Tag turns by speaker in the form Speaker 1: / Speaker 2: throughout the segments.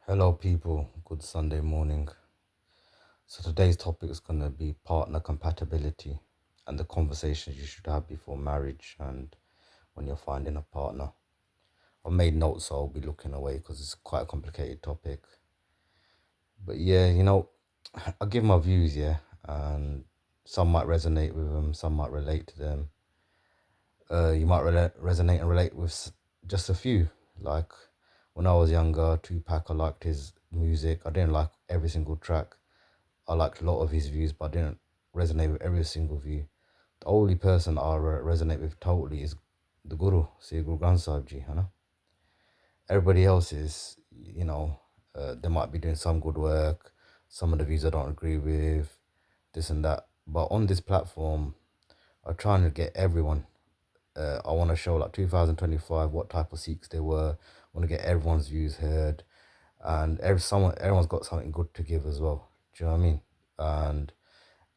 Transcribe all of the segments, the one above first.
Speaker 1: Hello, people. Good Sunday morning. So, today's topic is going to be partner compatibility and the conversations you should have before marriage and when you're finding a partner. I've made notes, so I'll be looking away because it's quite a complicated topic. But yeah, I'll give my views, yeah, and some might resonate with them, some might relate to them. You might resonate and relate with just a few. Like when I was younger, Tupac, I liked his music. I didn't like every single track. I liked a lot of his views, but I didn't resonate with every single view. The only person I resonate with totally is the Guru, Sri Guru Granth Sahib Ji. Everybody else is, they might be doing some good work. Some of the views I don't agree with, this and that. But on this platform, I'm trying to get everyone. I want to show like 2025 what type of Sikhs they were. I want to get everyone's views heard, and everyone's got something good to give as well. Do you know what I mean?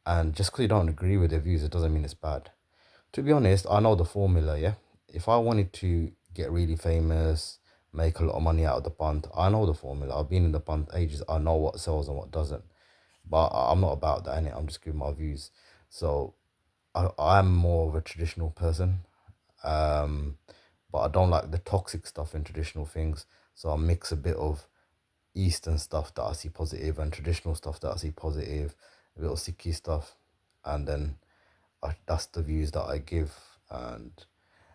Speaker 1: And just because you don't agree with their views, it doesn't mean it's bad. To be honest, I know the formula. Yeah, if I wanted to get really famous, make a lot of money out of the punt, I know the formula. I've been in the punt ages. I know what sells and what doesn't. But I'm not about that, innit? I'm just giving my views. So I'm more of a traditional person. Um, but I don't like the toxic stuff in traditional things. So I mix a bit of Eastern stuff that I see positive and traditional stuff that I see positive, a bit of Sikhi stuff, and then that's the views that I give. And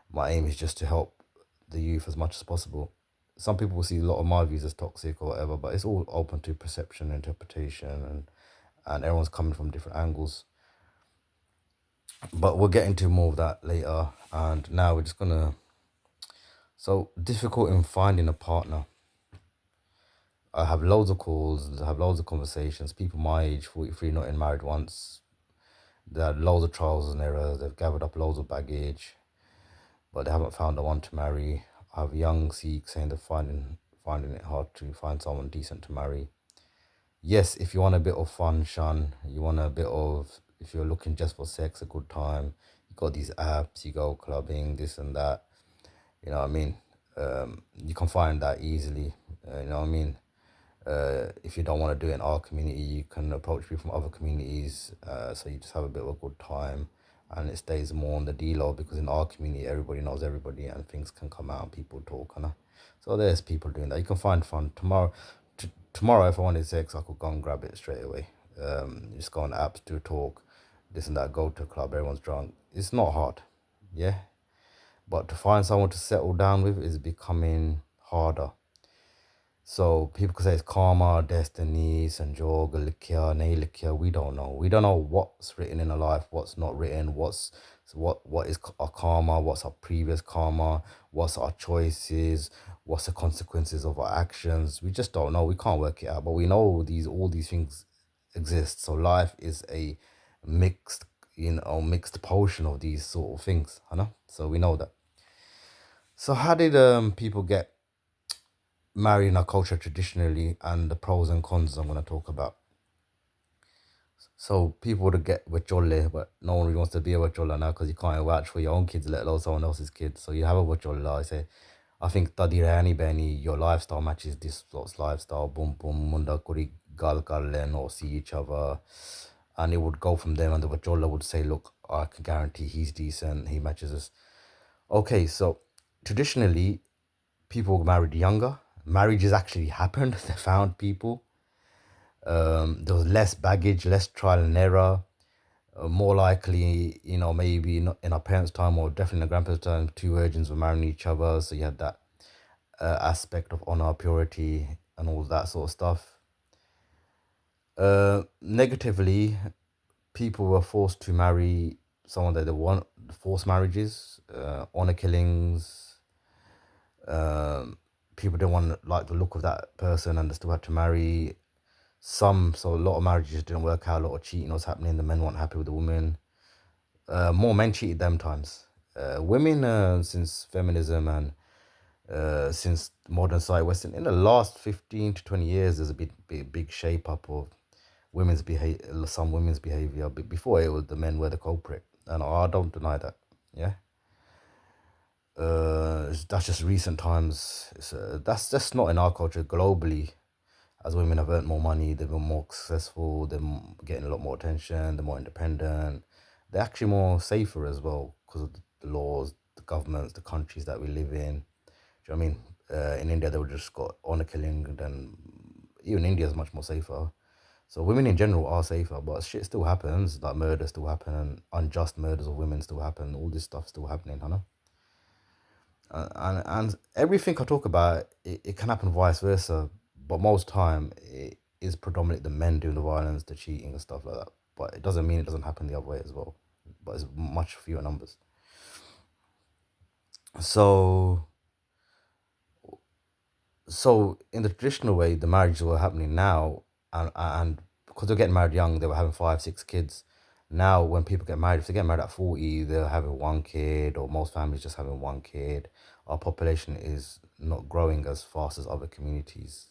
Speaker 1: my aim is just to help the youth as much as possible. Some people will see a lot of my views as toxic or whatever, but it's all open to perception, interpretation, and everyone's coming from different angles. But we'll get into more of that later. And now we're just gonna. So difficult in finding a partner. I have loads of calls, I have loads of conversations. People my age, 43, not in married once. They had loads of trials and errors. They've gathered up loads of baggage, but they haven't found the one to marry. I have young Sikhs saying they're finding it hard to find someone decent to marry. Yes, if you want a bit of fun, Shan, you want a bit of, if you're looking just for sex, a good time, you got these apps, you go clubbing, this and that. You know what I mean? You can find that easily. You know what I mean? If you don't want to do it in our community, you can approach people from other communities. So you just have a bit of a good time, and it stays more on the D-low because in our community, everybody knows everybody, and things can come out and people talk. So there's people doing that. You can find fun tomorrow. Tomorrow, if I wanted sex, I could go and grab it straight away. Just go on apps, do talk, this and that. Go to a club, everyone's drunk. It's not hard, yeah. But to find someone to settle down with is becoming harder. So people could say it's karma, destiny, sanjog, likya, nahi likya. We don't know. We don't know what's written in our life, what's not written, what is our karma, what's our previous karma, what's our choices, what's the consequences of our actions. We just don't know. We can't work it out. But we know all these things exist. So life is a mixed, mixed potion of these sort of things. So we know that. So how did people get married in our culture traditionally, and the pros and cons I'm going to talk about? So people would get wacholle, but no one really wants to be a wacholla now because you can't vouch for your own kids, let alone someone else's kids. So you have a wacholla. I say, I think tadi rehani behni, your lifestyle matches this sort lifestyle. Boom boom, munda kuri gal kar len or see each other, and it would go from there. And the wacholla would say, look, I can guarantee he's decent, he matches us. Okay, so traditionally people married younger. Marriages actually happened. They found people. There was less baggage, less trial and error. More likely, maybe not in our parents' time or definitely in our grandparents' time, two virgins were marrying each other. So you had that aspect of honor, purity, and all that sort of stuff. Negatively, people were forced to marry someone that they want, forced marriages, honor killings. People didn't want like the look of that person and they still had to marry. So a lot of marriages didn't work out, a lot of cheating was happening, the men weren't happy with the women. More men cheated them times. Women, since feminism and since modern society, Western, in the last 15 to 20 years, there's a big shape up of women's behavior, some women's behavior. But before it was the men were the culprit, and I don't deny that. Yeah, that's just recent times. That's just not in our culture globally. as women have earned more money, they've been more successful, they're getting a lot more attention, they're more independent, they're actually more safer as well because of the laws, the governments, the countries that we live in. Do you know what I mean? In India, they would just got honor killing, and then even India is much more safer. So women in general are safer, but shit still happens. Like murder still happen, and unjust murders of women still happen. All this stuff still happening, Hannah. And everything I talk about, it can happen vice versa, but most time it is predominantly the men doing the violence, the cheating and stuff like that. But it doesn't mean it doesn't happen the other way as well. But it's much fewer numbers. So so in the traditional way, the marriages were happening now, and because they're getting married young, they were having 5, 6 kids. Now, when people get married, if they get married at 40, they're having one kid, or most families just having one kid. Our population is not growing as fast as other communities,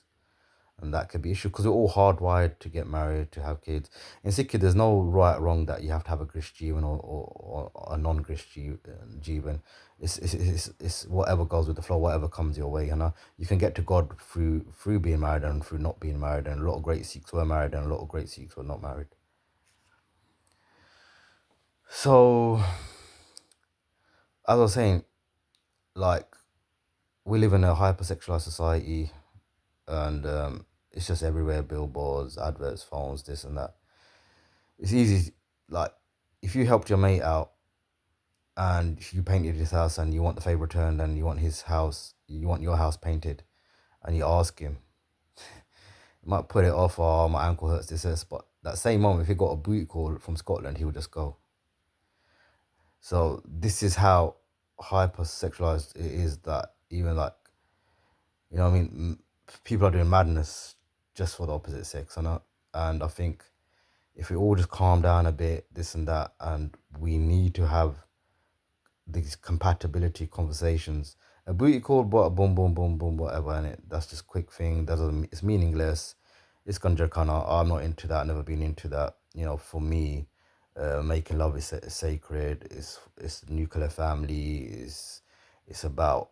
Speaker 1: and that could be issue because we're all hardwired to get married, to have kids. In Sikh, there's no right or wrong that you have to have a Grish Jeevan or a non-Grish Jeevan. It's whatever goes with the flow, whatever comes your way. You know, you can get to God through being married and through not being married. And a lot of great Sikhs were married, and a lot of great Sikhs were not married. So, as I was saying, like we live in a hypersexualized society, and it's just everywhere: billboards, adverts, phones, this and that. It's easy, like if you helped your mate out and you painted his house and you want the favor returned and you want his house, you want your house painted, and you ask him, you might put it off, oh, my ankle hurts, this, but that same moment, if he got a booty call from Scotland, he would just go. So this is how hypersexualized it is, that even like, you know what I mean, people are doing madness just for the opposite sex, and I think if we all just calm down a bit, this and that, and we need to have these compatibility conversations. A booty call, but boom, boom, boom, boom, whatever, and that's just quick thing. That doesn't. It's meaningless. It's ganjarkana. I'm not into that. Never been into that. You know, for me, making love is sacred. It's nuclear family. It's about,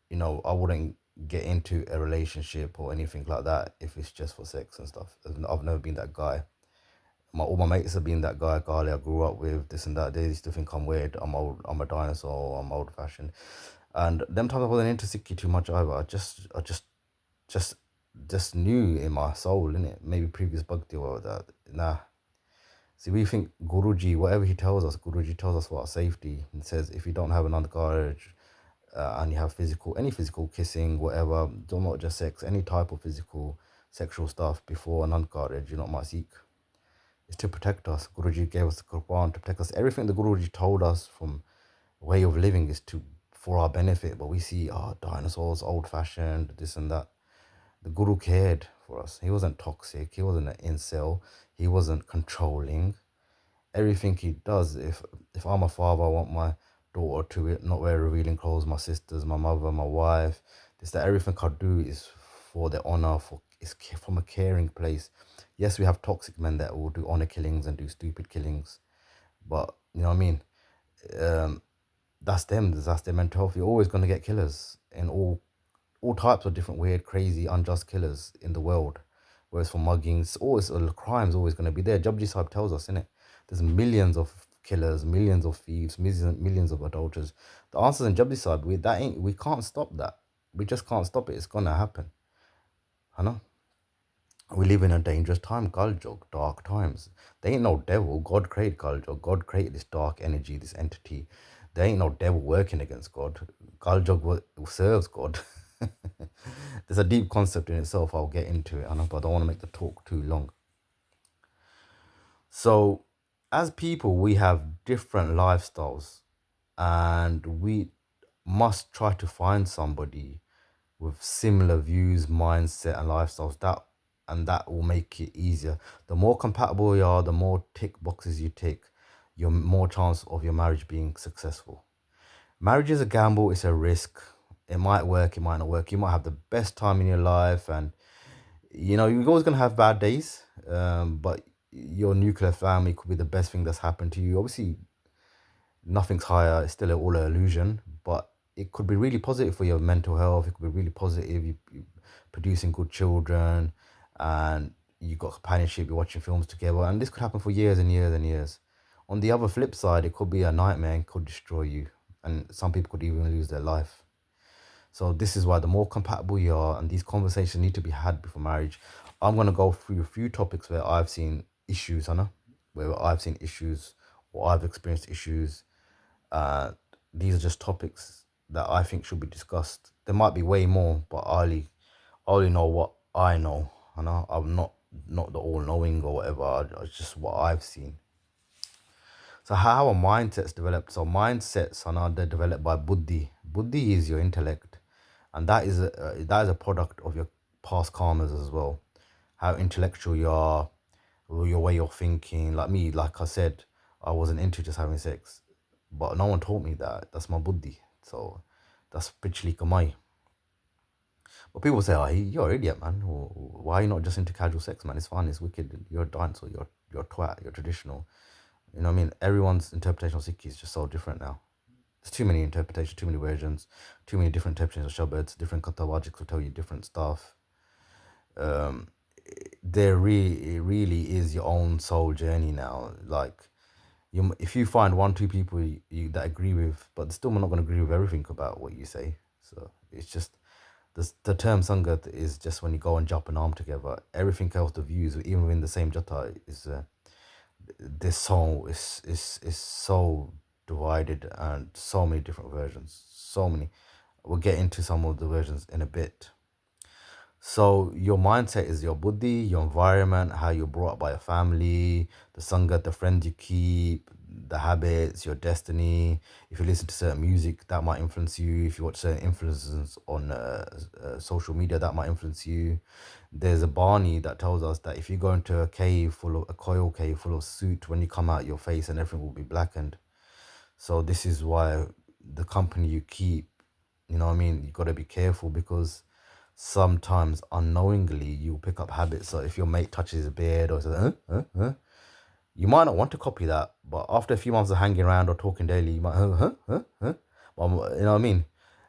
Speaker 1: you know, I wouldn't get into a relationship or anything like that if it's just for sex and stuff. I've never been that guy. All my mates have been that guy, Carly I grew up with, this and that. They used to think I'm weird, I'm old, I'm a dinosaur, I'm old fashioned. And them times I wasn't into Sikhi too much either. Just just knew in my soul, innit? Maybe previous bhakti or that. Nah. See, we think Guruji, whatever he tells us, Guruji tells us about safety. He says if you don't have an undercarriage and you have any physical kissing, whatever, don't not just sex, any type of physical sexual stuff before an undercarriage, you're not my Sikh. Is to protect us. Guruji gave us the Quran to protect us. Everything the Guruji told us from way of living is to for our benefit. But we see, dinosaurs, old fashioned, this and that. The Guru cared for us. He wasn't toxic. He wasn't an incel. He wasn't controlling. Everything he does, if I'm a father, I want my daughter to not wear revealing clothes, my sisters, my mother, my wife. This that everything I do is for their honor, it's from a caring place. Yes, we have toxic men that will do honor killings and do stupid killings, but you know what I mean. Um, that's them. That's their mental health. You're always gonna get killers in all types of different weird, crazy, unjust killers in the world. Whereas for muggings, always crime's always gonna be there. Jabji Sahib tells us, innit? There's millions of killers, millions of thieves, millions of adulterers. The answer's in Jabji Sahib. We can't stop that. We just can't stop it. It's gonna happen. I know. We live in a dangerous time, Kaljog, dark times. There ain't no devil. God created Kaljog. God created this dark energy, this entity. There ain't no devil working against God. Kaljog serves God. There's a deep concept in itself. I'll get into it, but I don't want to make the talk too long. So, as people, we have different lifestyles, and we must try to find somebody with similar views, mindset, and lifestyles. That will make it easier. The more compatible you are, the more tick boxes you tick, your more chance of your marriage being successful. Marriage is a gamble. It's a risk. It might work. It might not work. You might have the best time in your life, and you know you're always gonna have bad days. But your nuclear family could be the best thing that's happened to you. Obviously, nothing's higher. It's still all an illusion, but it could be really positive for your mental health. It could be really positive. You producing good children, and you got companionship, you're watching films together, and this could happen for years and years and years. On the other flip side, it could be a nightmare and could destroy you, and some people could even lose their life. So this is why the more compatible you are, and these conversations need to be had before marriage. I'm gonna go through a few topics where I've seen issues, Hannah, where I've seen issues or I've experienced issues. Uh, these are just topics that I think should be discussed. There might be way more, but I only know what I know. You know, I'm not the all knowing or whatever. It's just what I've seen. So how are mindsets developed? So mindsets are now they're developed by buddhi. Buddhi is your intellect, and that is a product of your past karmas as well. How intellectual you are, or your way of thinking. Like me, like I said, I wasn't into just having sex, but no one taught me that. That's my buddhi. So that's pitchly kamai. But people say, "Oh, you're an idiot, man. Why are you not just into casual sex, man? It's fun. It's wicked. You're a dinosaur. You're a twat. You're traditional." You know what I mean? Everyone's interpretation of Sikhi is just so different now. There's too many interpretations, too many versions, too many different interpretations of Shabads, different Katawajik will tell you different stuff. Um, it really is your own soul journey now. Like, if you find one, two people that agree with, but they're still not going to agree with everything about what you say. So it's just, the term Sangat is just when you go and jump an arm together. Everything else, the views, even within the same jata, is this song is so divided and so many different versions. So many. We'll get into some of the versions in a bit. So your mindset is your buddhi, your environment, how you're brought up by a family, the sangat, the friends you keep, the habits, your destiny. If you listen to certain music, that might influence you. If you watch certain influences on social media, that might influence you. There's a Barney that tells us that if you go into a coil cave full of soot, when you come out, your face and everything will be blackened. So this is why the company you keep, you know what I mean, you got to be careful because sometimes unknowingly you pick up habits. So if your mate touches his beard or says, you might not want to copy that, but after a few months of hanging around or talking daily, you might, you know what I mean?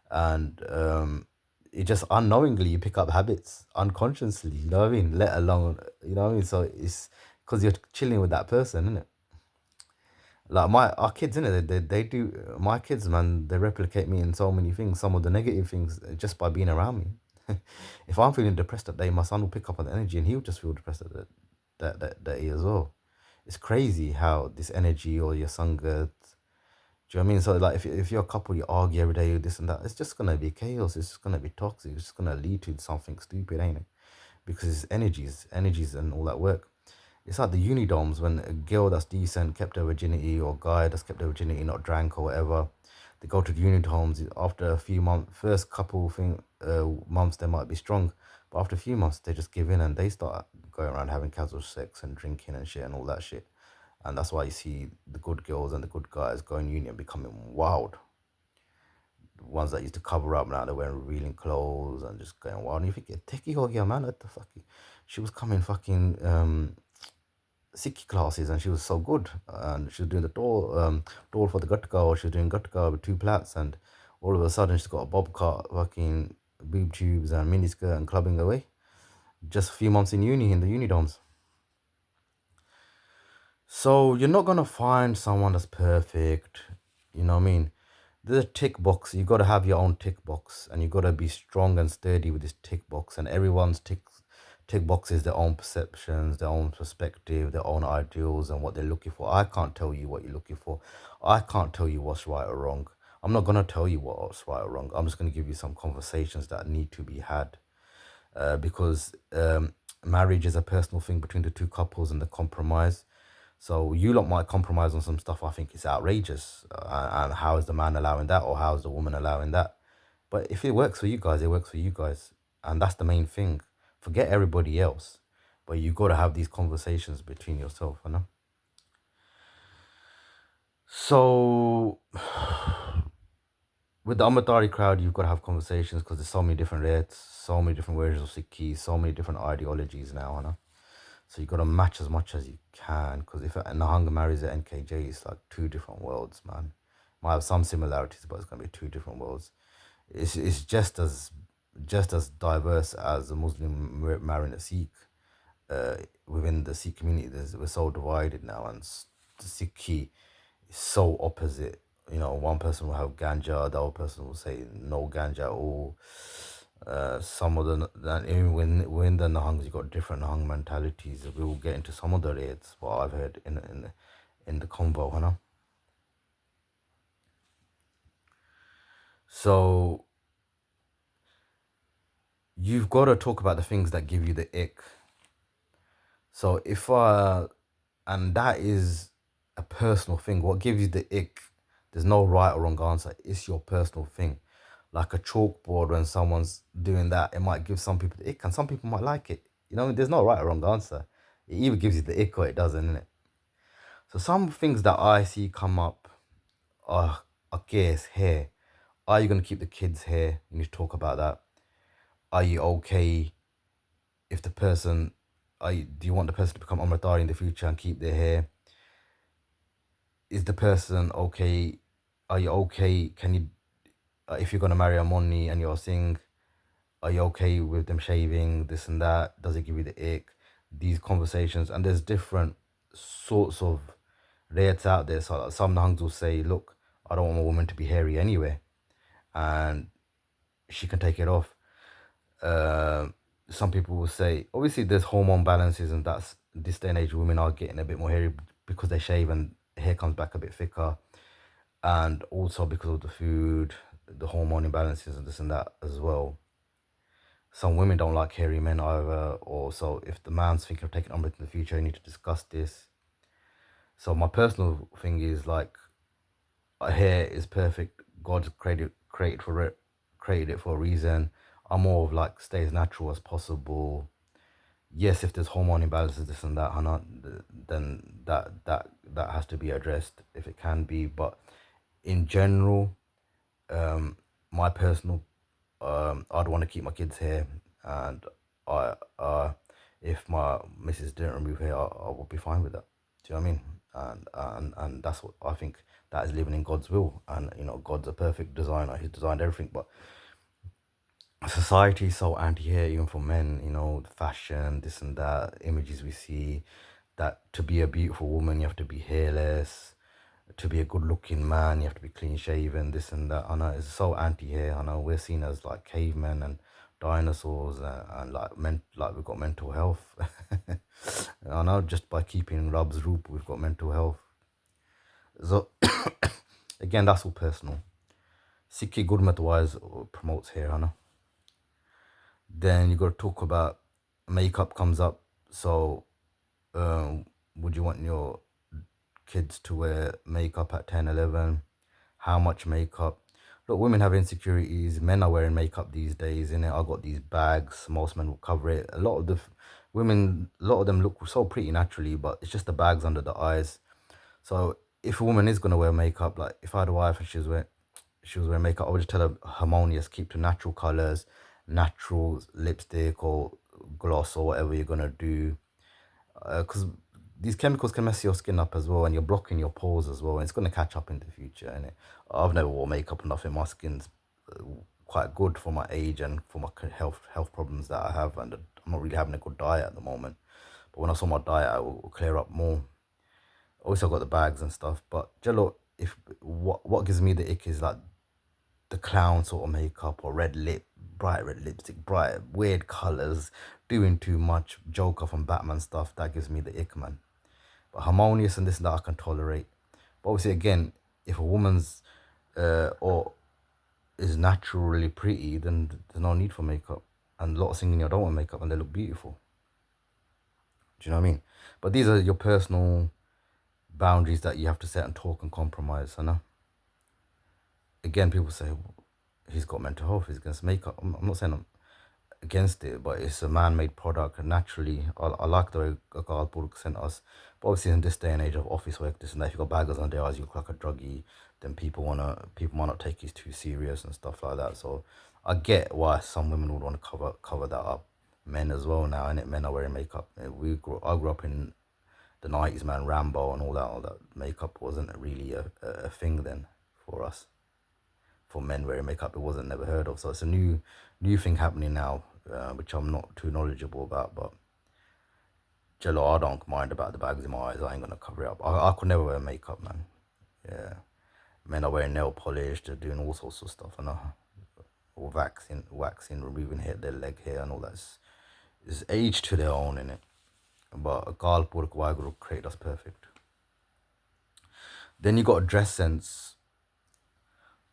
Speaker 1: And it just unknowingly you pick up habits unconsciously, you know what I mean? Let alone, you know what I mean? So it's because you're chilling with that person, isn't it? Like our kids, innit? They do my kids, man. They replicate me in so many things. Some of the negative things just by being around me. If I'm feeling depressed that day, my son will pick up on the energy, and he'll just feel depressed at that day as well. It's crazy how this energy or your sangat. Do you know what I mean? So like, if you're a couple, you argue every day, this and that. It's just gonna be chaos. It's just gonna be toxic. It's just gonna lead to something stupid, ain't it? Because it's energies, and all that work. It's like the unidoms when a girl that's decent kept her virginity or a guy that's kept their virginity, not drank or whatever. They go to the unidoms after a few months. First couple months they might be strong, but after a few months they just give in and they start going around having casual sex and drinking and shit and all that shit. And that's why you see the good girls and the good guys going uni and becoming wild. The ones that used to cover up now they're wearing revealing clothes and just going wild. And you think, take ho gaya man, what the fuck? She was coming fucking Sikhi classes and she was so good and she was doing the door for the gutka, or she was doing gutka with two plats, and all of a sudden she's got a bob cut, fucking boob tubes and miniskirt and clubbing away. Just a few months in uni in the unidoms. So you're not gonna find someone that's perfect, you know what I mean? There's a tick box. You gotta have your own tick box, and you gotta be strong and sturdy with this tick box. And everyone's tick box is their own perceptions, their own perspective, their own ideals, and what they're looking for. I can't tell you what you're looking for. I can't tell you what's right or wrong. I'm not gonna tell you what's right or wrong. I'm just gonna give you some conversations that need to be had, because marriage is a personal thing between the two couples and the compromise. So you lot might compromise on some stuff. I think it's outrageous, and how is the man allowing that, or how is the woman allowing that? But if it works for you guys, it works for you guys, and that's the main thing. Forget everybody else, but you got to have these conversations between yourself, you know. So with the Amatari crowd, you've got to have conversations because there's so many different rates, so many different versions of Sikhi, so many different ideologies now, you know. So you got to match as much as you can, because if Nahanga marries an NKJ, it's like two different worlds, man. Might have some similarities, but it's gonna be two different worlds. It's just as diverse as a Muslim marrying a Sikh. within the Sikh community, we're so divided now, and the Sikhi is so opposite. You know, one person will have ganja, the other person will say no ganja at all. Some of even when the Nahangs, you got different Nahang mentalities. We will get into some of the raids, what I've heard in the convo, you know. So you've got to talk about the things that give you the ick. So and that is a personal thing. What gives you the ick? There's no right or wrong answer. It's your personal thing. Like a chalkboard, when someone's doing that, it might give some people the ick, and some people might like it. You know, there's no right or wrong answer. It either gives you the ick or it doesn't, innit? So some things that I see come up are, I guess, hair. Are you gonna keep the kids' hair? You need to talk about that. Are you okay if the person, do you want the person to become Amritari in the future and keep their hair? Is the person okay? Are you okay? Can you, if you're gonna marry a Monni and you're Singh, are you okay with them shaving this and that? Does it give you the ick? These conversations, and there's different sorts of rates out there. So like, some Nahangs will say, look, I don't want a woman to be hairy anyway, and she can take it off. Uh, some people will say, obviously, there's hormone balances, and that's this day and age, women are getting a bit more hairy because they shave and hair comes back a bit thicker, and also because of the food, the hormone imbalances, and this and that as well. Some women don't like hairy men either, or so if the man's thinking of taking Umbrella in the future, you need to discuss this. So my personal thing is like, hair is perfect. God created it for a reason. I'm more of like stay as natural as possible. Yes, if there's hormone imbalances, this and that, Hannah, then that has to be addressed if it can be. But in general, my personal, I'd want to keep my kids' hair, and I, if my missus didn't remove hair, I would be fine with that. Do you know what I mean? And that's what I think. That is living in God's will, and you know, God's a perfect designer. He's designed everything, but society is so anti-hair, even for men. You know, fashion, this and that, images we see. That to be a beautiful woman, you have to be hairless. To be a good-looking man, you have to be clean-shaven. This and that. I know it's so anti-hair. I know we're seen as like cavemen and dinosaurs, and like we've got mental health. I know just by keeping Rab's roop, we've got mental health. So again, that's all personal. Sikhi Gurmat wise promotes hair, I know. Then you got to talk about makeup comes up. So, would you want your kids to wear makeup at 10, 11? How much makeup? Look, women have insecurities. Men are wearing makeup these days, innit? I got these bags. Most men will cover it. A lot of women, a lot of them look so pretty naturally, but it's just the bags under the eyes. So if a woman is gonna wear makeup, like if I had a wife and she was wearing makeup, I would just tell her harmonious, keep to natural colors, natural lipstick or gloss or whatever you're gonna do, because these chemicals can mess your skin up as well, and you're blocking your pores as well, and it's gonna catch up in the future. And I've never wore makeup or nothing. My skin's quite good for my age and for my health problems that I have, and I'm not really having a good diet at the moment. But when I saw my diet, I will clear up more. Also got the bags and stuff. But Jello, if what gives me the ick is like the clown sort of makeup or bright red lipstick, bright weird colors, doing too much. Joker from Batman stuff, that gives me the ick, man. But harmonious and this and that I can tolerate. But obviously, again, if a woman's or is naturally pretty, then there's no need for makeup. And a lot of singing don't want makeup and they look beautiful. Do you know what I mean? But these are your personal boundaries that you have to set and talk and compromise. I know. Again, people say, well, he's got mental health, he's against makeup. I'm not saying I'm against it, but it's a man-made product, and naturally, I like the way Gagard sent us. But obviously, in this day and age of office work, this and that, if you got baggers on their eyes, you look like a druggie, then people might not take you too serious and stuff like that. So I get why some women would want to cover that up. Men as well now, and it men are wearing makeup. I grew up in the 90s, man. Rambo and all that makeup wasn't really a thing then for us. For men wearing makeup, it wasn't never heard of. So it's a new thing happening now, which I'm not too knowledgeable about. But Jello, I don't mind about the bags in my eyes. I ain't gonna cover it up. I could never wear makeup, man. Yeah. Men are wearing nail polish, they're doing all sorts of stuff, I know. Or waxing, removing hair, their leg hair and all that. It's age to their own, innit? But a girl work why group create that's perfect. Then you got a dress sense.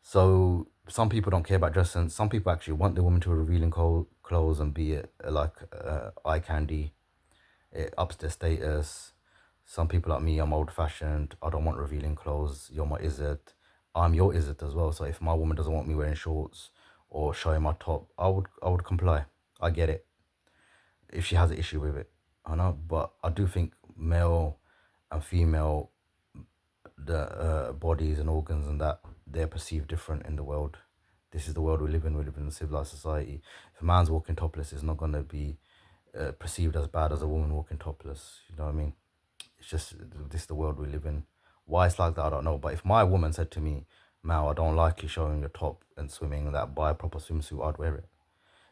Speaker 1: So some people don't care about dress sense. Some people actually want the woman to revealing clothes and be like eye candy. It ups their status. Some people like me, I'm old fashioned. I don't want revealing clothes. You're my izzet. I'm your izzet as well. So if my woman doesn't want me wearing shorts or showing my top, I would comply. I get it. If she has an issue with it, I know. But I do think male and female, the bodies and organs and that, they're perceived different in the world. This is the world we live in. We live in a civilized society. If a man's walking topless, it's not gonna be perceived as bad as a woman walking topless. You know what I mean? It's just this is the world we live in. Why it's like that, I don't know. But if my woman said to me, "Mal, I don't like you showing your top and swimming and that, buy a proper swimsuit," I'd wear it.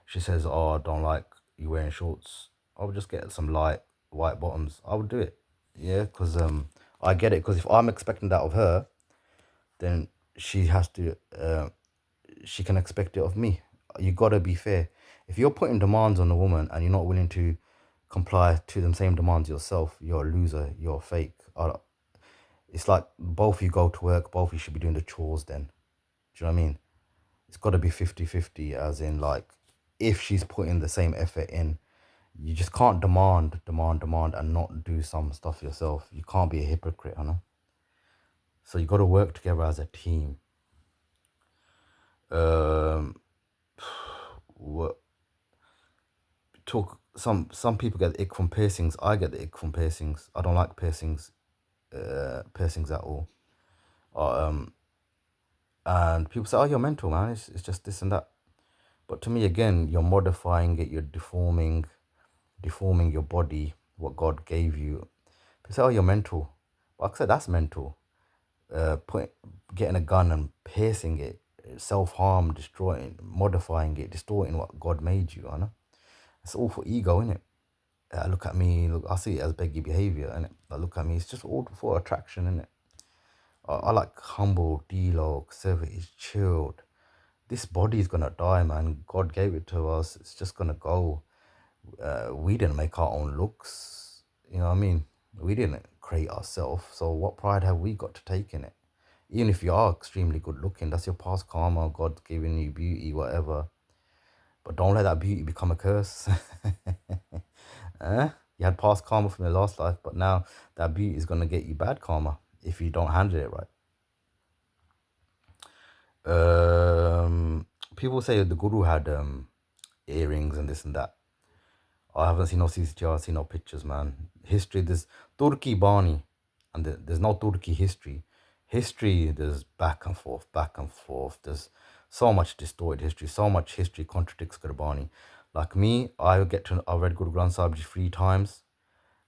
Speaker 1: She says, "Oh, I don't like you wearing shorts," I would just get some light white bottoms. I would do it. Yeah, because I get it. Because if I'm expecting that of her, then she has to. She can expect it of me. You gotta be fair. If you're putting demands on a woman and you're not willing to comply to them same demands yourself, you're a loser. You're fake. It's like both you go to work, both you should be doing the chores then. Do you know what I mean? It's got to be 50-50, as in, like, if she's putting the same effort in, you just can't demand, and not do some stuff yourself. You can't be a hypocrite, you know? So you got to work together as a team. Um, what talk? Some people get the ick from piercings. I get the ick from piercings. I don't like piercings. Piercings at all. And people say, "Oh, you're mental, man. It's just this and that." But to me, again, you're modifying it. You're deforming your body, what God gave you. People say, "Oh, you're mental." But like I said, that's mental. Getting a gun and piercing it, self-harm, destroying, modifying it, distorting what God made you, I know. It's all for ego, innit? Look at me, look, I see it as beggy behavior, innit? Like, look at me, it's just all for attraction, innit? I like humble, D-Log, service, chilled. This body is gonna die, man. God gave it to us. It's just gonna go. We didn't make our own looks. You know what I mean? We didn't create ourselves. So what pride have we got to take in it? Even if you are extremely good looking, that's your past karma. God's giving you beauty, whatever. But don't let that beauty become a curse. You had past karma from your last life, but now that beauty is gonna get you bad karma if you don't handle it right. People say the guru had earrings and this and that. I haven't seen no CCTV, I've seen no pictures, man. History, there's Turkey Bani, and there's no Turkey history. History, there's back and forth, back and forth. There's so much distorted history, so much history contradicts Gurbani. Like me, I read Guru Granth Sahib Ji 3 times,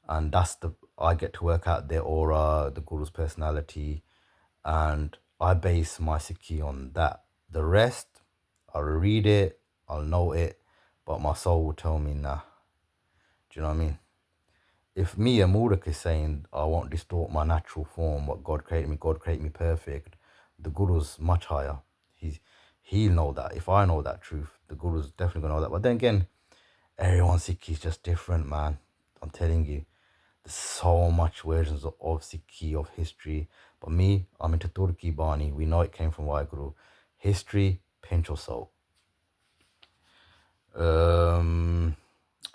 Speaker 1: and I get to work out their aura, the Guru's personality, and I base my Sikhi on that. The rest, I'll read it, I'll know it, but my soul will tell me nah. Do you know what I mean? If me, a Murak, is saying I won't distort my natural form, what God created me perfect, the Guru's much higher. He'll know that. If I know that truth, the Guru's definitely gonna know that. But then again, everyone's Sikhi is just different, man. I'm telling you. There's so much versions of Sikhi, of history. But me, I'm into Turki Bani. We know it came from Waheguru. History, pinch of salt.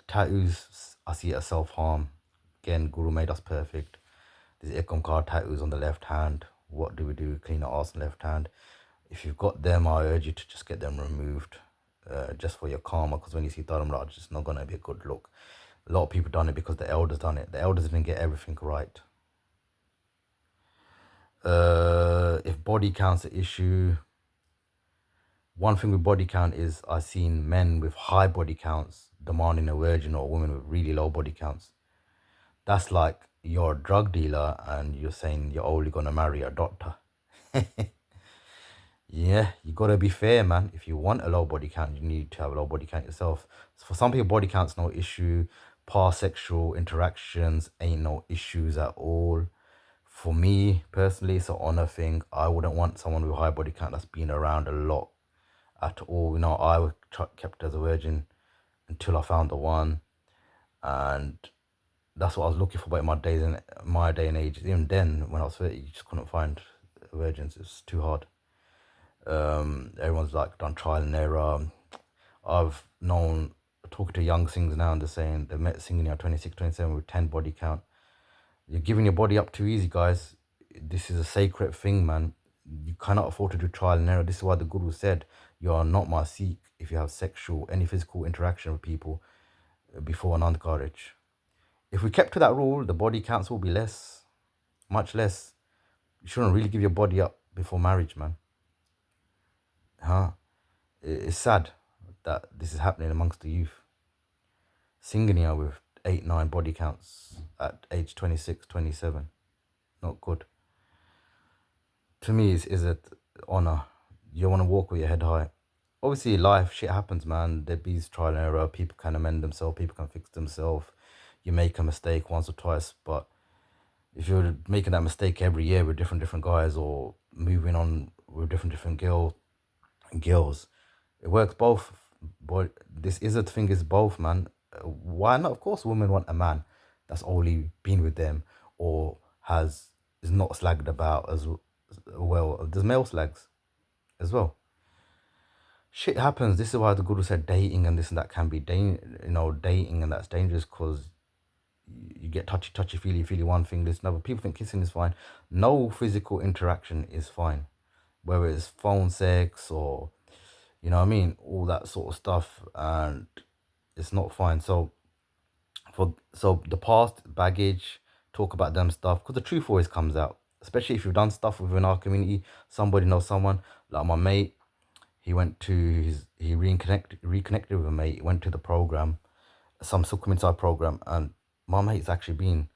Speaker 1: Tattoos, I see it as self-harm. Again, Guru made us perfect. There's Ikamkar tattoos on the left hand. What do we do? Clean our arse on the left hand. If you've got them, I urge you to just get them removed. Just for your karma, because when you see Dharam Raj, it's not going to be a good look. A lot of people done it because the elders done it. The elders didn't get everything right. If body count's an issue, one thing with body count is I've seen men with high body counts demanding a virgin or a woman with really low body counts. That's like you're a drug dealer and you're saying you're only gonna marry a doctor. Yeah, you gotta be fair, man. If you want a low body count, you need to have a low body count yourself. So for some people, body count's no issue. past sexual interactions ain't no issues at all. For me personally, it's an honor thing. I wouldn't want someone with a high body count that's been around a lot at all. You know, I was kept as a virgin until I found the one, and that's what I was looking for. But in my day and age, even then, when I was 30, you just couldn't find virgins. It's too hard. Everyone's like done trial and error. I've known talking to young singers now, and they're saying they met singing at 26, 27 with 10 body count. You're giving your body up too easy, guys. This is a sacred thing, man. You cannot afford to do trial and error. This is why the Guru said, "You are not my Sikh if you have any physical interaction with people before an undercarriage." If we kept to that rule, the body counts will be less, much less. You shouldn't really give your body up before marriage, man. Huh? It's sad that this is happening amongst the youth. Singing here with 8, 9 body counts at age 26, 27. Not good. To me, is it honor. You want to walk with your head high. Obviously, life, shit happens, man. There be trial and error. People can amend themselves. People can fix themselves. You make a mistake once or twice, but if you're making that mistake every year with different guys, or moving on with different girls, it works both. But this is a thing, is both, man. Why not? Of course, women want a man that's only been with them, or is not slagged about as well. There's male slags as well. Shit happens. This is why the Guru said dating and this and that can be dating, and that's dangerous because you get touchy, feely one thing, this another. People think kissing is fine. No physical interaction is fine, whether it's phone sex or, you know what I mean, all that sort of stuff, and it's not fine. So the past baggage, talk about them stuff, because the truth always comes out. Especially if you've done stuff within our community, somebody knows someone. Like my mate, he reconnected with a mate. He went to the program, some Sukhum Inside program, and my mate's actually been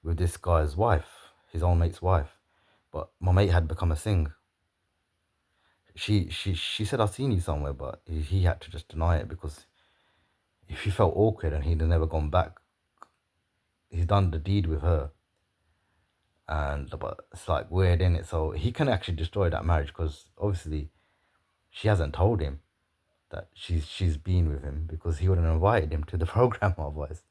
Speaker 1: with this guy's wife, his own mate's wife. But my mate had become a sing. She said, "I've seen you somewhere," but he had to just deny it because if he felt awkward and he'd never gone back, he's done the deed with her, and but it's like weird, in it. So he can actually destroy that marriage because obviously she hasn't told him that she's been with him, because he wouldn't have invited him to the program otherwise.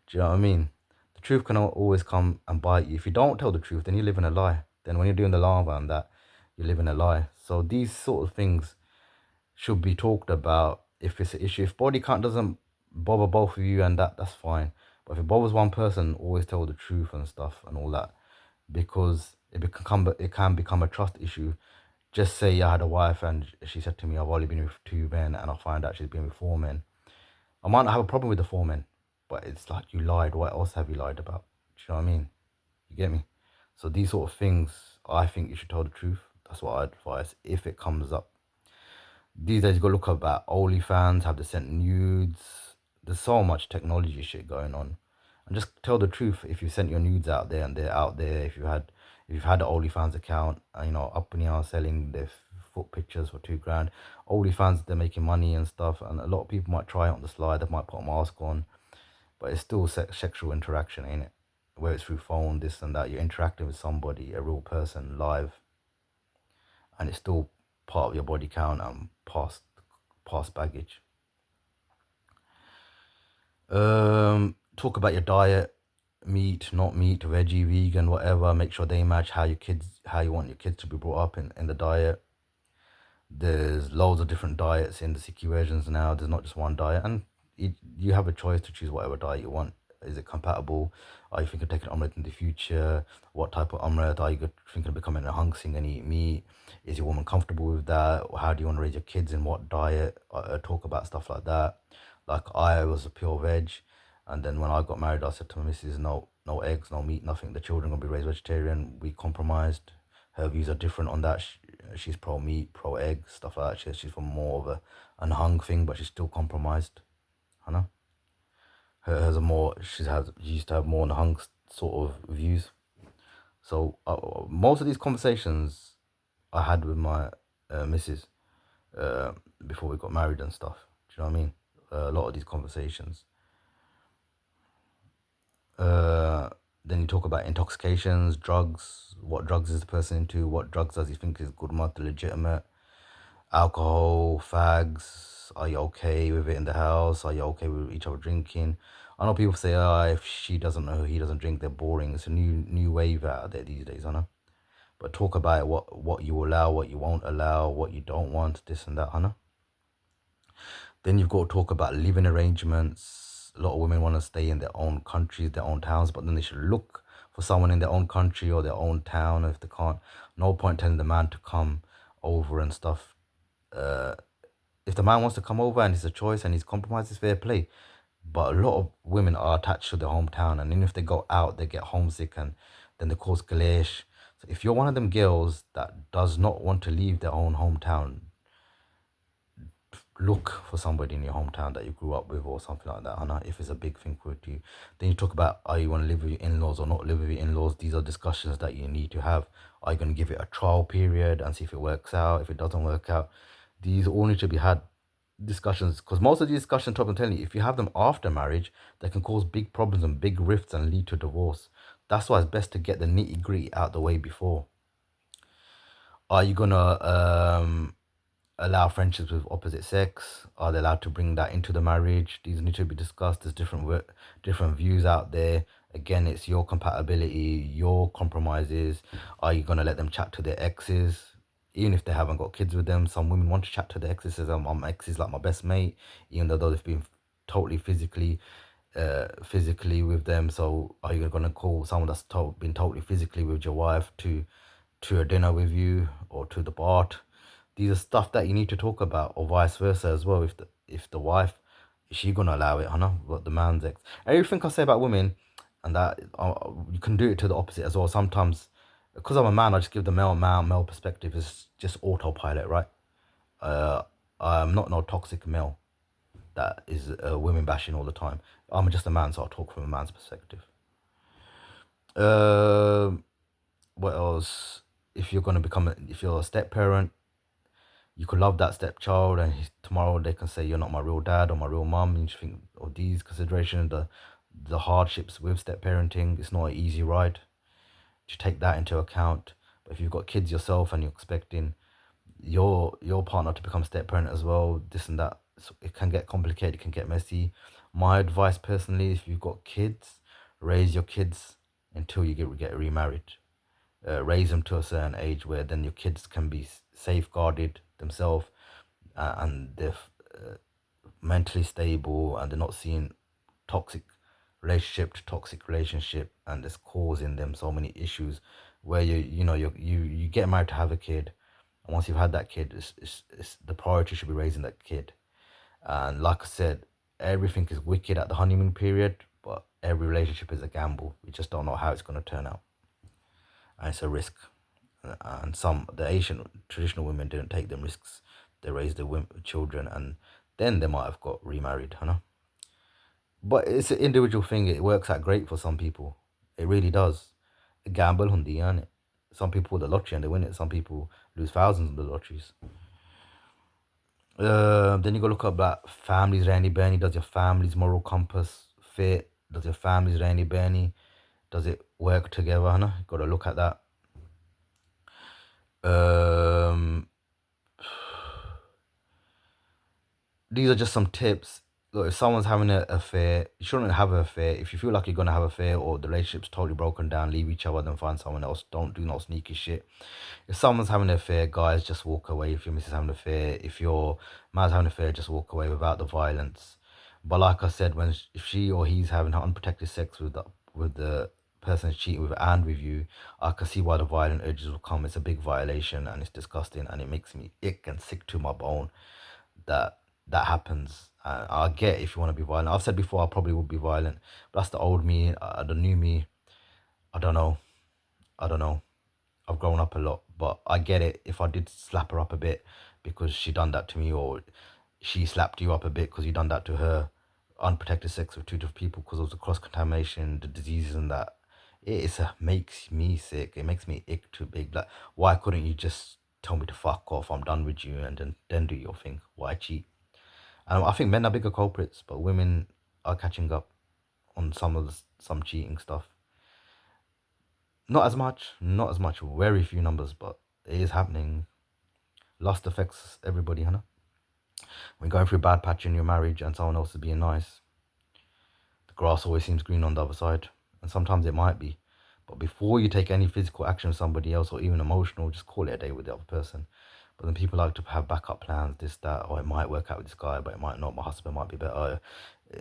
Speaker 1: Do you know what I mean? The truth can always come and bite you. If you don't tell the truth, then you live in a lie. Then when you're doing the lava and that, you live in a lie. So these sort of things should be talked about if it's an issue. If body count doesn't bother both of you, and that's fine. But if it bothers one person, always tell the truth and stuff and all that, because it can become a trust issue. Just say I had a wife and she said to me, "I've only been with 2 men," and I find out she's been with 4 men. I might not have a problem with the 4 men, but it's like, you lied. What else have you lied about? Do you know what I mean? You get me? So these sort of things, I think you should tell the truth. That's what I advise if it comes up. These days, you got to look about OnlyFans, have they sent nudes. There's so much technology shit going on. And just tell the truth. If you sent your nudes out there and they're out there, if you've had an OnlyFans account, up and down selling their foot pictures for 2 grand, OnlyFans, they're making money and stuff, and a lot of people might try it on the slide. They might put a mask on, but it's still sexual interaction, ain't it? Where it's through phone, this and that, you're interacting with somebody, a real person, live, and it's still part of your body count and past baggage. Talk about your diet, meat, not meat, veggie, vegan, whatever. Make sure they match how you want your kids to be brought up in the diet. There's loads of different diets in the Sikhi versions now. There's not just one diet, and you have a choice to choose whatever diet you want. Is it compatible? Are you thinking of taking Amrit in the future? What type of Amrit? Are you thinking of becoming a hung sing and eat meat? Is your woman comfortable with that? How do you want to raise your kids in what diet? Talk about stuff like that. Like, I was a pure veg, and then when I got married, I said to my missus, no eggs, no meat, nothing. The children are gonna be raised vegetarian. We compromised. Her views are different on that. She's pro meat, pro egg, stuff like that. She's from more of a unhung thing, but she's still compromised. I know. Hers are more. She used to have more unhung sort of views. So most of these conversations I had with my missus before we got married and stuff. Do you know what I mean? A lot of these conversations. Uh, then you talk about intoxications, drugs. What drugs is the person into? What drugs does he think is good enough, legitimate? Alcohol, fags. Are you okay with it in the house? Are you okay with each other drinking? I know people say, "Oh, if she doesn't know, he doesn't drink, they're boring." It's a new wave out there these days, I know. But talk about it, what you allow, what you won't allow, what you don't want, this and that, I know. Then you've got to talk about living arrangements. A lot of women want to stay in their own countries, their own towns, but then they should look for someone in their own country or their own town. If they can't, no point telling the man to come over and stuff. Uh, if the man wants to come over and it's a choice and he's compromised, it's fair play. But a lot of women are attached to their hometown, and even if they go out, they get homesick and then they cause clash. So if you're one of them girls that does not want to leave their own hometown, look for somebody in your hometown that you grew up with or something like that, Hannah, if it's a big thing for you. Then you talk about, are you want to live with your in-laws or not live with your in-laws? These are discussions that you need to have. Are you going to give it a trial period and see if it works out? If it doesn't work out, these all need to be had discussions, because most of these discussion topics, I'm telling you, if you have them after marriage, they can cause big problems and big rifts and lead to divorce. That's why it's best to get the nitty gritty out the way before. Are you gonna allow friendships with opposite sex? Are they allowed to bring that into the marriage? These need to be discussed. There's different views out there. Again, it's your compatibility, your compromises. Are you gonna let them chat to their exes, even if they haven't got kids with them? Some women want to chat to their exes. Says, my ex is like my best mate," even though they've been totally physically with them. So are you gonna call someone that's been totally physically with your wife to a dinner with you or to the bar? These are stuff that you need to talk about, or vice versa as well. If the wife, is she gonna allow it? I know what the man's ex. Everything I say about women, and that you can do it to the opposite as well. Sometimes, because I'm a man, I just give the male perspective. It's just autopilot, right? Uh, I'm not no toxic male that is women bashing all the time. I'm just a man, so I'll talk from a man's perspective. Um, what else? If you're a step parent, you could love that stepchild, and tomorrow they can say you're not my real dad or my real mom. And you think of these considerations, the hardships with step parenting. It's not an easy ride. To take that into account. But if you've got kids yourself and you're expecting your partner to become step parent as well, this and that, so it can get complicated. It can get messy. My advice personally, if you've got kids, raise your kids until you get remarried. Raise them to a certain age where then your kids can be safeguarded themselves, and they're mentally stable, and they're not seeing toxic relationship to toxic relationship, and it's causing them so many issues where you get married to have a kid, and once you've had that kid, it's the priority should be raising that kid. And like I said, everything is wicked at the honeymoon period, but every relationship is a gamble. We just don't know how it's going to turn out, and it's a risk. And some the Asian traditional women didn't take them risks. They raised their children, and then they might have got remarried, But it's an individual thing. It works out great for some people. It really does. A gamble hundi, and it. Some people win the lottery and they win it. Some people lose thousands of the lotteries. Then you go look up that family's Randy Bernie. Does your family's moral compass fit? Does your family's Randy Bernie? Does it work together? Got to look at that. Um, these are just some tips. Look, if someone's having an affair, you shouldn't have an affair. If you feel like you're gonna have an affair or the relationship's totally broken down, leave each other, then find someone else. Don't do no sneaky shit. If someone's having an affair, guys, just walk away. If your missus having an affair, if your man's having an affair, just walk away without the violence. But like I said, if she or he's having unprotected sex with the person cheating with and with you, I can see why the violent urges will come. It's a big violation and it's disgusting, and it makes me ick and sick to my bone that that happens. I get if you want to be violent. I've said before I probably would be violent, but that's the old me. The new me, I don't know. I don't know. I've grown up a lot, but I get it if I did slap her up a bit because she done that to me, or she slapped you up a bit because you done that to her. Unprotected sex with two different people because of the cross contamination, the diseases, and that. Makes me sick. It makes me ick too big. Like, why couldn't you just tell me to fuck off? I'm done with you, and then do your thing. Why cheat? And I think men are bigger culprits, but women are catching up. on some cheating stuff. Not as much, very few numbers, but it is happening. Lust affects everybody, huh? When going through a bad patch in your marriage and someone else is being nice, the grass always seems green on the other side. And sometimes it might be. But before you take any physical action with somebody else or even emotional, just call it a day with the other person. But then people like to have backup plans, this, that, or it might work out with this guy, but it might not. My husband might be better,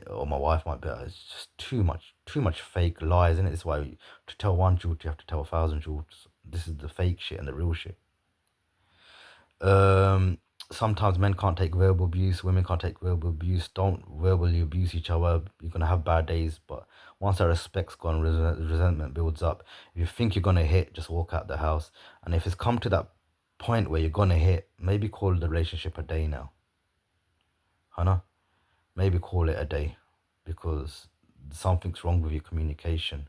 Speaker 1: or my wife might be better. It's just too much fake lies, isn't it? It's why to tell one truth, you have to tell 1,000 truths. This is the fake shit and the real shit. Um, Sometimes men can't take verbal abuse, women can't take verbal abuse. Don't verbally abuse each other. You're gonna have bad days, but once that respect's gone, resentment builds up. If you think you're gonna hit, just walk out the house. And if it's come to that point where you're gonna hit, maybe call the relationship a day now. Hannah, maybe call it a day, because something's wrong with your communication.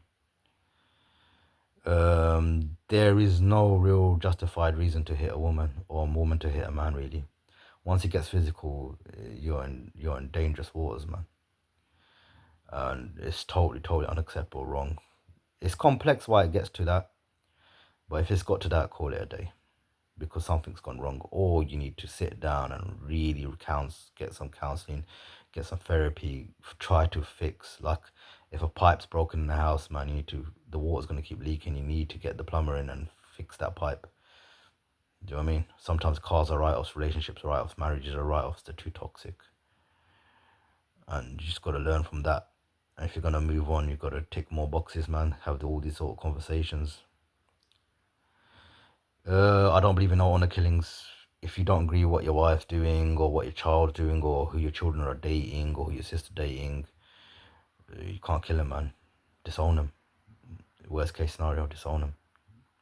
Speaker 1: There is no real justified reason to hit a woman or a woman to hit a man, really. Once it gets physical, you're in dangerous waters, man. And it's totally unacceptable, wrong. It's complex why it gets to that, but if it's got to that, call it a day, because something's gone wrong, or you need to sit down and really get some counseling, get some therapy, try to fix. Like if a pipe's broken in the house, man, the water's gonna keep leaking. You need to get the plumber in and fix that pipe. Do you know what I mean? Sometimes cars are write-offs, relationships are write-offs, marriages are write-offs. They're too toxic, and you just gotta learn from that. And if you're gonna move on, you've got to tick more boxes, man. Have all these sort of conversations. I don't believe in no honor killings. If you don't agree with what your wife's doing, or what your child's doing, or who your children are dating, or who your sister dating, you can't kill him, man. Disown him. Worst case scenario, disown him.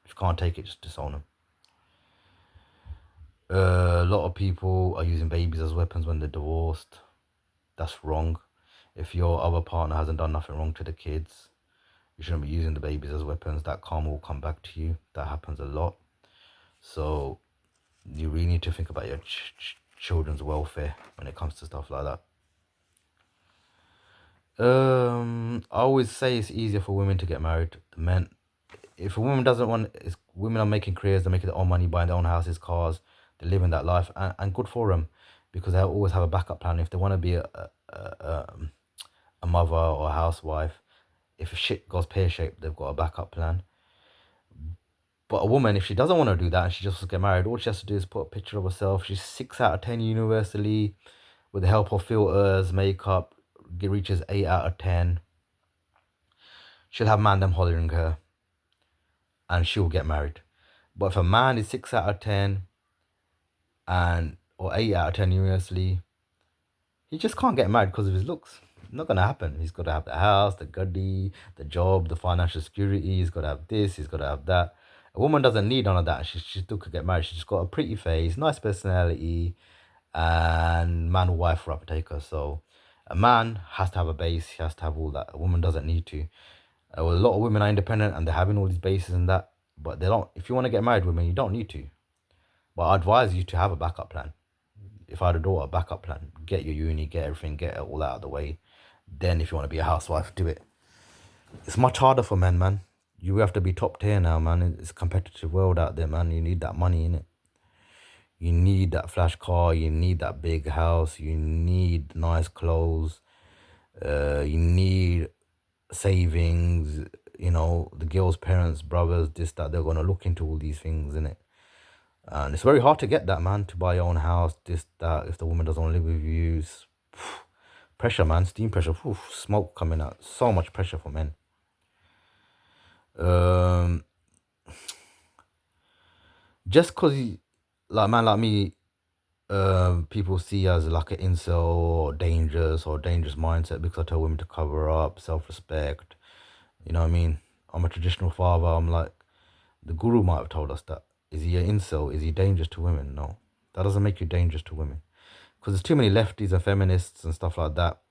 Speaker 1: If you can't take it, just disown him. A lot of people are using babies as weapons when they're divorced. That's wrong. If your other partner hasn't done nothing wrong to the kids, you shouldn't be using the babies as weapons. That karma will come back to you. That happens a lot. So you really need to think about your children's welfare when it comes to stuff like that. I always say it's easier for women to get married. The men, if a woman doesn't want, women are making careers, they're making their own money, buying their own houses, cars, they're living that life, and good for them, because they always have a backup plan. If they want to be a mother or a housewife, if shit goes pear shaped, they've got a backup plan. But a woman, if she doesn't want to do that and she just wants to get married, all she has to do is put a picture of herself. She's 6 out of 10 universally, with the help of filters, makeup, reaches 8 out of 10. She'll have man them hollering her, and she'll get married. But if a man is 6 out of 10 and or 8 out of 10 universally, he just can't get married because of his looks. Not gonna happen. He's got to have the house, the goodie, the job, the financial security. He's got to have this. He's got to have that. A woman doesn't need none of that. She still could get married. She's just got a pretty face, nice personality, and man or wife for up take her. So a man has to have a base. He has to have all that. A woman doesn't need to. Well, a lot of women are independent and they're having all these bases and that, but they don't. If you want to get married, women, you don't need to. But I advise you to have a backup plan. If I had a daughter, a backup plan. Get your uni, get everything, get it all out of the way. Then, if you want to be a housewife, do it. It's much harder for men, man. You have to be top tier now, man. It's a competitive world out there, man. You need that money in it. You need that flash car. You need that big house. You need nice clothes. You need savings. You know, the girl's parents, brothers, this, that, they're going to look into all these things, in it. And it's very hard to get that, man, to buy your own house, this, that, if the woman doesn't want to live with you. Pressure, man, steam pressure, smoke coming out. So much pressure for men. Just because, like, man like me, people see as like an incel or dangerous mindset because I tell women to cover up, self-respect. You know what I mean? I'm a traditional father. I'm like, the guru might have told us that. Is he an incel? Is he dangerous to women? No. That doesn't make you dangerous to women. Because there's too many lefties and feminists and stuff like that.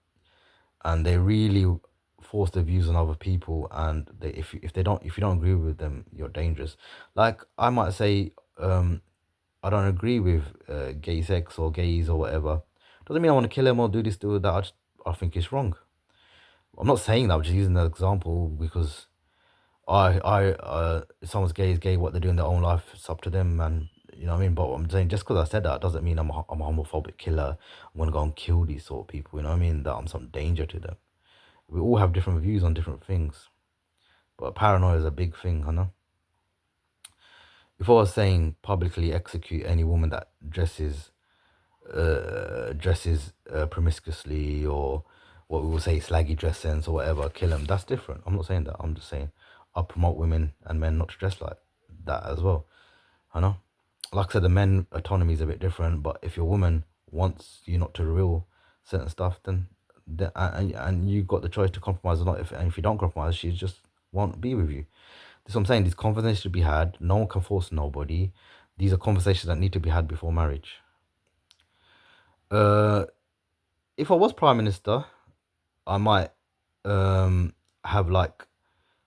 Speaker 1: And they really force their views on other people. And if you don't agree with them, you're dangerous. Like, I might say, I don't agree with gay sex or gays or whatever. Doesn't mean I want to kill him or do this, do that. I think it's wrong. I'm not saying that. I'm just using that example because if someone's gay is gay. What they do in their own life, it's up to them, man. You know what I mean? But I'm saying just because I said that doesn't mean I'm a homophobic killer. I'm gonna go and kill these sort of people. You know what I mean? That I'm some danger to them. We all have different views on different things, but paranoia is a big thing, know. If I was saying publicly execute any woman that dresses promiscuously, or what we will say slaggy dress sense or whatever, kill them. That's different. I'm not saying that. I'm just saying I promote women and men not to dress like that as well. I know. Like I said, the men autonomy is a bit different, but if your woman wants you not to reveal certain stuff, then and you got the choice to compromise or not. If you don't compromise, she just won't be with you. This is what I'm saying. These conversations should be had. No one can force nobody. These are conversations that need to be had before marriage. Uh, if I was prime minister, I might have like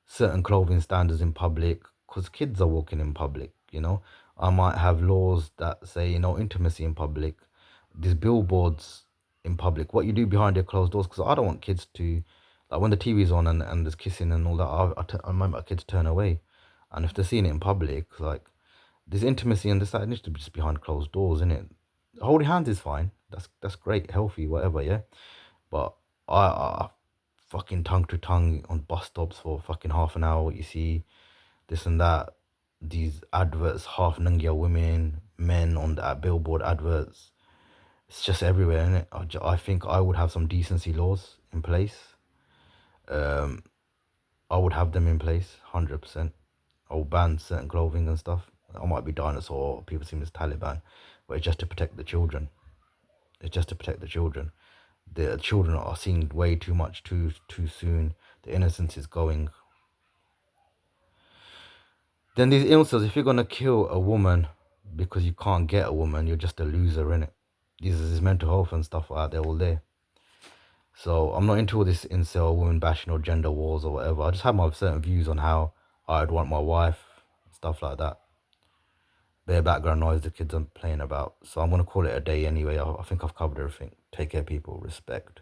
Speaker 1: certain clothing standards in public because kids are walking in public. I might have laws that say no intimacy in public. These billboards in public, what you do behind your closed doors, because I don't want kids to, like when the TV's on and there's kissing and all that. I might my kids turn away, and if they're seeing it in public, like this intimacy and this that, it needs to be just behind closed doors, innit? Holding hands is fine. That's great, healthy, whatever, yeah. But I fucking tongue to tongue on bus stops for fucking half an hour. What you see, this and that, these adverts, half nangya women, men on that billboard adverts. It's just everywhere, isn't it? I think I would have some decency laws in place. Um, I would have them in place, 100%. I will ban certain clothing and stuff. I might be dinosaur, people see me as Taliban, but it's just to protect the children. It's just to protect the children. The children are seeing way too much too soon. The innocence is going. Then these illnesses, if you're gonna kill a woman because you can't get a woman, you're just a loser, innit? These mental health and stuff out there all day. So I'm not into all this incel women bashing or gender wars or whatever. I just have my certain views on how I'd want my wife, stuff like that. Bare background noise the kids are playing about. So I'm gonna call it a day anyway. I think I've covered everything. Take care, people. Respect.